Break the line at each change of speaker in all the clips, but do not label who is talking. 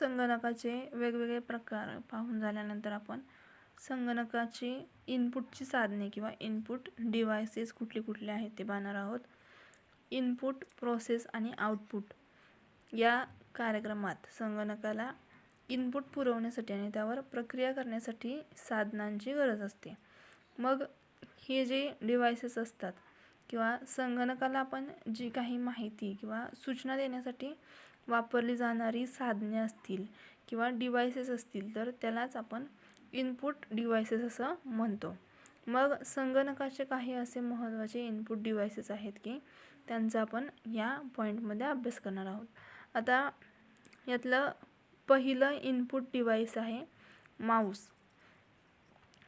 संगणकाचे वेगवेगळे प्रकार पाहून झाल्यानंतर आपण संगणकाची इनपुटची साधने किंवा इनपुट डिव्हाइसेस कुठले कुठले आहेत ते पाहणार आहोत. इनपुट, प्रोसेस आणि आउटपुट या कार्यक्रमात संगणकाला इनपुट पुरवण्यासाठी आणि त्यावर प्रक्रिया करण्यासाठी साधनांची गरज असते. मग हे जे डिव्हाइसेस असतात किंवा संगणकाला आपण जी काही माहिती किंवा सूचना देण्यासाठी वापरली जाणारी साधने असतील किंवा डिव्हाइसेस असतील तर त्यालाच आपण इनपुट डिव्हाइसेस असं म्हणतो. मग संगणकाचे काही असे महत्त्वाचे इनपुट डिव्हाइसेस आहेत की त्यांचा आपण या पॉईंटमध्ये अभ्यास करणार आहोत. आता यातलं पहिलं इनपुट डिव्हाइस आहे माऊस.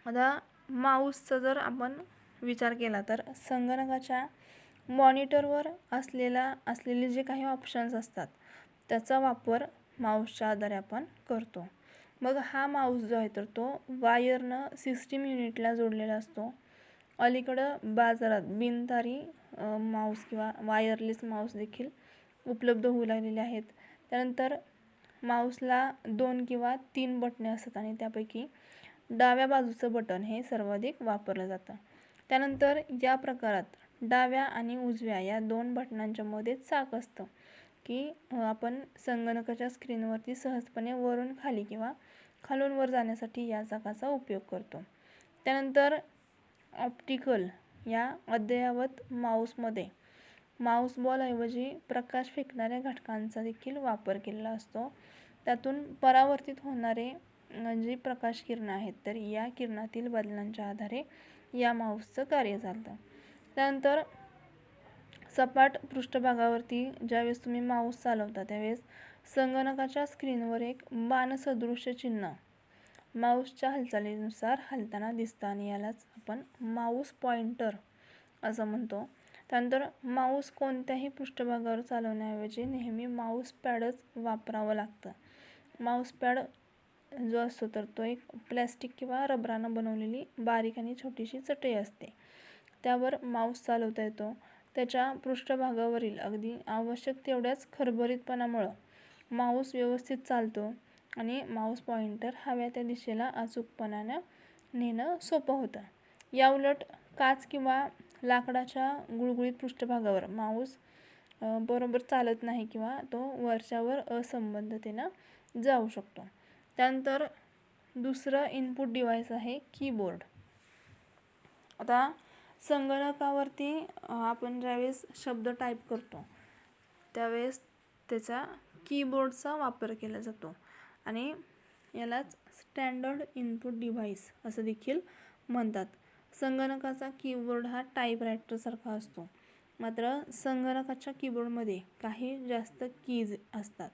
आता माऊसचा जर आपण विचार केला तर संगणकाच्या मॉनिटरवर असलेले जे काही ऑप्शन्स असतात त्याचा वापर माऊसच्या आधारे आपण करतो. मग हा माऊस जो आहे तर तो वायरनं सिस्टीम युनिटला जोडलेला असतो. अलीकडं बाजारात बिनतारी माऊस किंवा वायरलेस माऊस देखील उपलब्ध होऊ लागलेले आहेत. त्यानंतर माऊसला 2 किंवा 3 बटणे असतात आणि त्यापैकी डाव्या बाजूचं बटन हे सर्वाधिक वापरलं जातं. त्यानंतर या प्रकारात डाव्या आणि उजव्या या 2 बटनांच्या मध्ये चाक असतं की आपण संगणकाच्या स्क्रीनवरती सहजपणे वरून खाली किंवा खालून वर जाण्यासाठी या चाकाचा उपयोग करतो. त्यानंतर ऑप्टिकल या अद्ययावत माऊसमध्ये माऊस बॉलऐवजी प्रकाश फेकणाऱ्या घटकांचा देखील वापर केलेला असतो. त्यातून परावर्तित होणारे जी प्रकाश किरणं आहेत तर या किरणातील बदलांच्या आधारे या माऊसचं कार्य चालतं. त्यानंतर सपाट पृष्ठभागावरती ज्यावेळेस तुम्ही माऊस चालवता त्यावेळेस संगणकाच्या स्क्रीनवर एक बाणसदृश्य चिन्ह माऊसच्या हालचालीनुसार हलताना दिसतं आणि यालाच आपण माऊस पॉइंटर असं म्हणतो. त्यानंतर माऊस कोणत्याही पृष्ठभागावर चालवण्याऐवजी नेहमी माऊस पॅडच वापरावं लागतं. माऊस पॅड जो असतो तर तो एक प्लॅस्टिक किंवा रबरानं बनवलेली बारीक आणि छोटीशी चटई असते. त्यावर माऊस चालवता येतो. त्याच्या पृष्ठभागावरील अगदी आवश्यक तेवढ्याच खरबरीतपणामुळं माऊस व्यवस्थित चालतो आणि माऊस पॉइंटर हव्या त्या दिशेला अचूकपणानं नेणं सोपं होतं. याउलट काच किंवा लाकडाच्या गुळगुळीत पृष्ठभागावर माऊस बरोबर चालत नाही किंवा तो वरच्यावर असंबद्धतेनं जाऊ शकतो. त्यानंतर दुसरं इनपुट डिव्हाइस आहे कीबोर्ड. आता संगणकावरती आपण ज्यावेळेस शब्द टाईप करतो त्यावेळेस त्याचा कीबोर्डचा वापर केला जातो आणि यालाच स्टँडर्ड इनपुट डिव्हाइस असं देखील म्हणतात. संगणकाचा कीबोर्ड हा टाईपरायटरसारखा असतो. मात्र संगणकाच्या कीबोर्डमध्ये काही जास्त कीज असतात.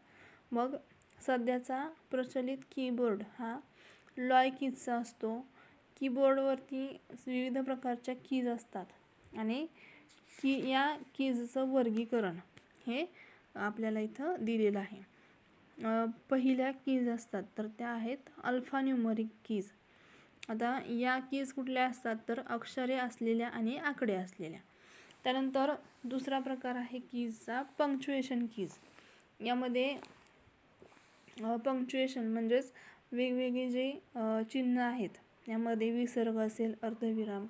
मग सध्याचा प्रचलित कीबोर्ड हा लॉय कीजचा असतो. कीबोर्डवरती विविध प्रकारच्या कीज असतात आणि या कीजचं वर्गीकरण हे आपल्याला इथं दिलेलं आहे. पहिल्या कीज असतात तर त्या आहेत अल्फान्यूमरिक कीज. आता या कीज कुठल्या असतात तर अक्षरे असलेल्या आणि आकडे असलेल्या. त्यानंतर दुसरा प्रकार आहे कीजचा पंक्च्युएशन कीज. यामध्ये पंक्च्युएशन म्हणजेच वेगवेगळे जे चिन्ह आहेत यामध्ये विसर्ग असेल, अर्धविराम,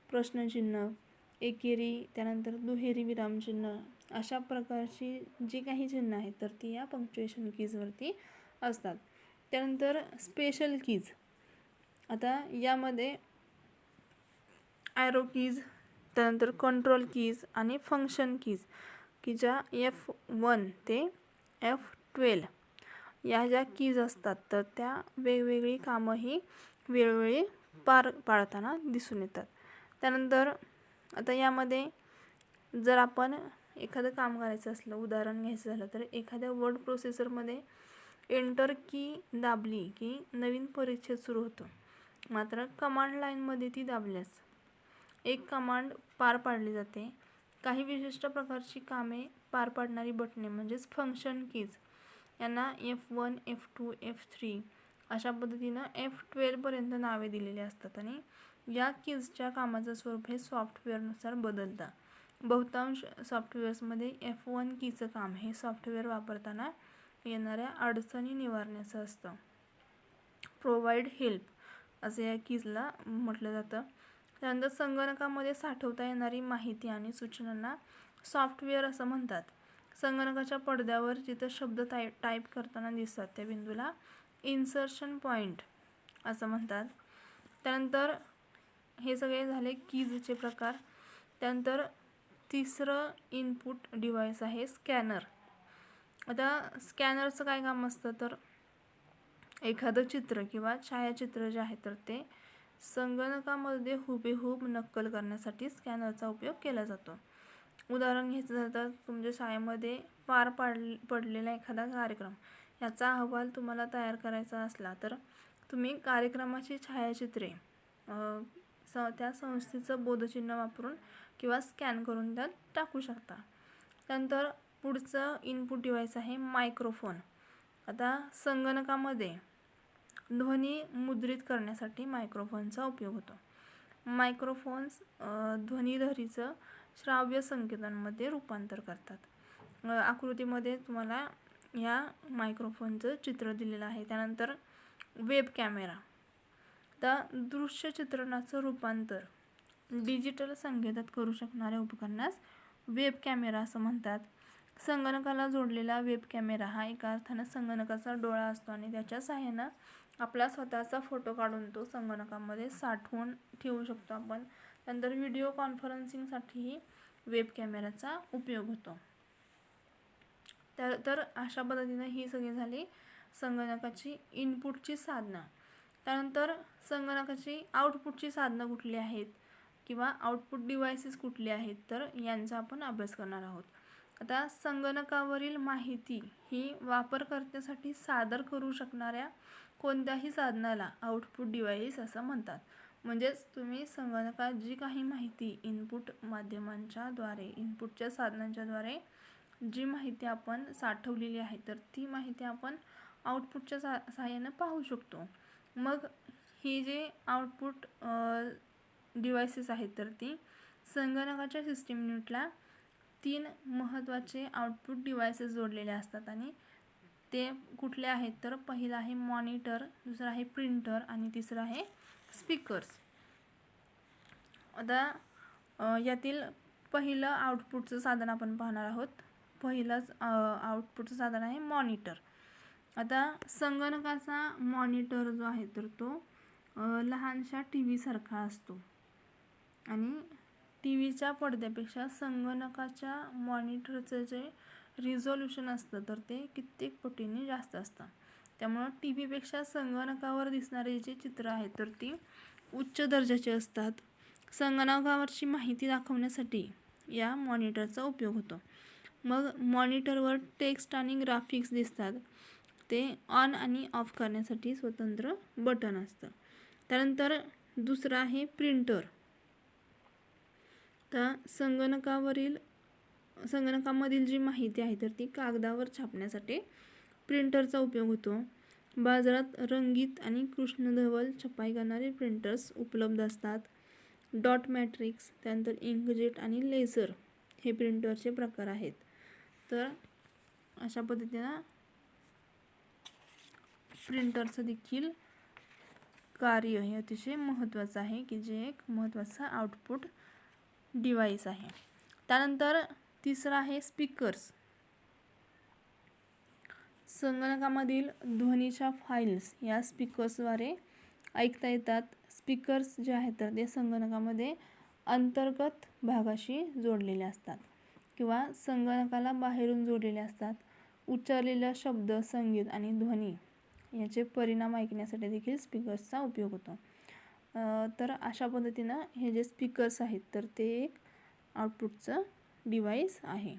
प्रश्नचिन्ह, एकेरी, त्यानंतर दुहेरी विरामचिन्ह अशा प्रकारची जी काही चिन्ह आहेत तर ती या पंक्च्युएशन कीजवरती असतात. त्यानंतर स्पेशल कीज. आता यामध्ये ॲरो कीज, त्यानंतर कंट्रोल कीज आणि फंक्शन कीज की ज्या F1 ते F12 या ज्या कीज असतात तर त्या वेगवेगळी कामंही वेळोवेळी पार पाडताना दिसून येतात. त्यानंतर आता यामध्ये जर आपण एखादं काम करायचं असलं, उदाहरण घ्यायचं झालं तर एखाद्या वर्ड प्रोसेसरमध्ये एंटर की दाबली की नवीन परिच्छेद सुरू होतो. मात्र कमांड लाईनमध्ये ती दाबल्यास एक कमांड पार पाडली जाते. काही विशिष्ट प्रकारची कामे पार पाडणारी बटणे म्हणजेच फंक्शन कीज यांना F1, F2, F3 अशा पद्धतीनं F12 पर्यंत नावे दिलेली असतात आणि या कीजच्या कामाचं स्वरूप हे सॉफ्टवेअरनुसार बदलतं. बहुतांश सॉफ्टवेअर्समध्ये F1 कीचं काम हे सॉफ्टवेअर वापरताना येणाऱ्या अडचणी निवारण्याचं असतं. प्रोव्हाइड हेल्प असे या कीजला म्हटलं जातं. त्यानंतर संगणकामध्ये साठवता येणारी माहिती आणि सूचनांना सॉफ्टवेअर असं म्हणतात. संगणकाच्या पडद्यावर जिथं शब्द टाईप करताना दिसतात त्या बिंदूला इन्सर्शन पॉईंट असं म्हणतात. त्यानंतर हे सगळे झाले कीजचे प्रकार. त्यानंतर तिसरं इनपुट डिव्हाइस आहे स्कॅनर. आता स्कॅनरचं काय काम असतं तर एखादं चित्र किंवा छायाचित्र जे आहे तर ते संगणकामध्ये हुबेहूब नक्कल करण्यासाठी स्कॅनरचा उपयोग केला जातो. उदाहरण घ्यायचं झालं तर तुमच्या शाळेमध्ये पार पडलेला एखादा कार्यक्रम याचा अहवाल तुम्हाला तयार करायचा असला तर तुम्ही कार्यक्रमाची छायाचित्रे त्या संस्थेचं बोधचिन्ह वापरून किंवा स्कॅन करून त्यात टाकू शकता. त्यानंतर पुढचं इनपुट डिव्हाइस आहे मायक्रोफोन. आता संगणकामध्ये ध्वनी मुद्रित करण्यासाठी मायक्रोफोनचा उपयोग होतो. मायक्रोफोन्स ध्वनिलहरीचं श्राव्य संकेतांमध्ये रूपांतर करतात. आकृतीमध्ये तुम्हाला या मायक्रोफोनचं चित्र दिलेलं आहे. त्यानंतर वेब कॅमेरा. तर दृश्य चित्रणाचं रूपांतर डिजिटल संकेतात करू शकणाऱ्या उपकरणास वेब कॅमेरा असं म्हणतात. संगणकाला जोडलेला वेब कॅमेरा हा एका अर्थानं संगणकाचा डोळा असतो आणि त्याच्या सहाय्यानं आपला स्वतःचा फोटो काढून तो संगणकामध्ये साठवून ठेवू शकतो आपण. त्यानंतर व्हिडिओ कॉन्फरन्सिंगसाठीही वेब कॅमेऱ्याचा उपयोग होतो. तर अशा पद्धतीनं ही सगळी झाली संगणकाची इनपुटची साधनं. त्यानंतर संगणकाची आउटपुटची साधनं कुठली आहेत किंवा आउटपुट डिव्हाइसेस कुठले आहेत तर यांचा आपण अभ्यास करणार आहोत. आता संगणकावरील माहिती ही वापरकर्त्यासाठी सादर करू शकणाऱ्या कोणत्याही साधनाला आउटपुट डिव्हाइस असं म्हणतात. म्हणजेच तुम्ही संगणकात जी काही माहिती इनपुट माध्यमांच्या द्वारे इनपुटच्या साधनांच्या द्वारे जी माहिती आपण साठवलेली आहे तर ती माहिती आपण आउटपुटच्या सहाय्यानं पाहू शकतो. मग ही जे आउटपुट डिव्हाइसेस आहेत तर ती संगणकाच्या सिस्टीम युनिटला 3 महत्त्वाचे आउटपुट डिव्हाइसेस जोडलेले असतात आणि ते कुठले आहेत तर पहिलं आहे मॉनिटर, दुसरं आहे प्रिंटर आणि तिसरं आहे स्पीकर्स. आता यातील पहिलं आउटपुटचं साधन आपण पाहणार आहोत. पहिलंच आउटपुटचं साधन आहे मॉनिटर. आता संगणकाचा मॉनिटर जो आहे तर तो लहानशा TV सारखा असतो आणि TVच्या पडद्यापेक्षा संगणकाच्या मॉनिटरचं जे रिझोल्यूशन असतं तर ते कित्येक पटीने जास्त असतं. त्यामुळं TVपेक्षा संगणकावर दिसणारे जे चित्र आहेत तर ती उच्च दर्जाचे असतात. संगणकावरची माहिती दाखवण्यासाठी या मॉनिटरचा उपयोग होतो. मग मॉनिटरवर टेक्स्ट आणि ग्राफिक्स दिसतात. ते ऑन आणि ऑफ करण्यासाठी स्वतंत्र बटन असतं. त्यानंतर दुसरं आहे प्रिंटर. तर संगणकामधील जी माहिती आहे तर ती कागदावर छापण्यासाठी प्रिंटरचा उपयोग होतो. बाजारात रंगीत आणि कृष्णधवल छपाई करणारे प्रिंटर्स उपलब्ध असतात. डॉट मॅट्रिक्स, त्यानंतर इंकजेट आणि लेझर हे प्रिंटरचे प्रकार आहेत. तर अशा पद्धतीनं प्रिंटरचं देखील कार्य हे अतिशय महत्त्वाचं आहे की जे एक महत्त्वाचा आउटपुट डिव्हाइस आहे. त्यानंतर तिसरं आहे स्पीकर्स. संगणकामधील ध्वनीच्या फाईल्स या स्पीकर्सद्वारे ऐकता येतात. स्पीकर्स जे आहेत तर ते संगणकामध्ये अंतर्गत भागाशी जोडलेले असतात किंवा संगणकाला बाहेरून जोडलेले असतात. उच्चारलेला शब्द, संगीत आणि ध्वनी याचे परिणाम ऐकण्यासाठी देखील स्पीकर्सचा उपयोग होतो. तर अशा पद्धतीनं हे जे स्पीकर्स आहेत तर ते एक आउटपुटचं डिव्हाइस आहे.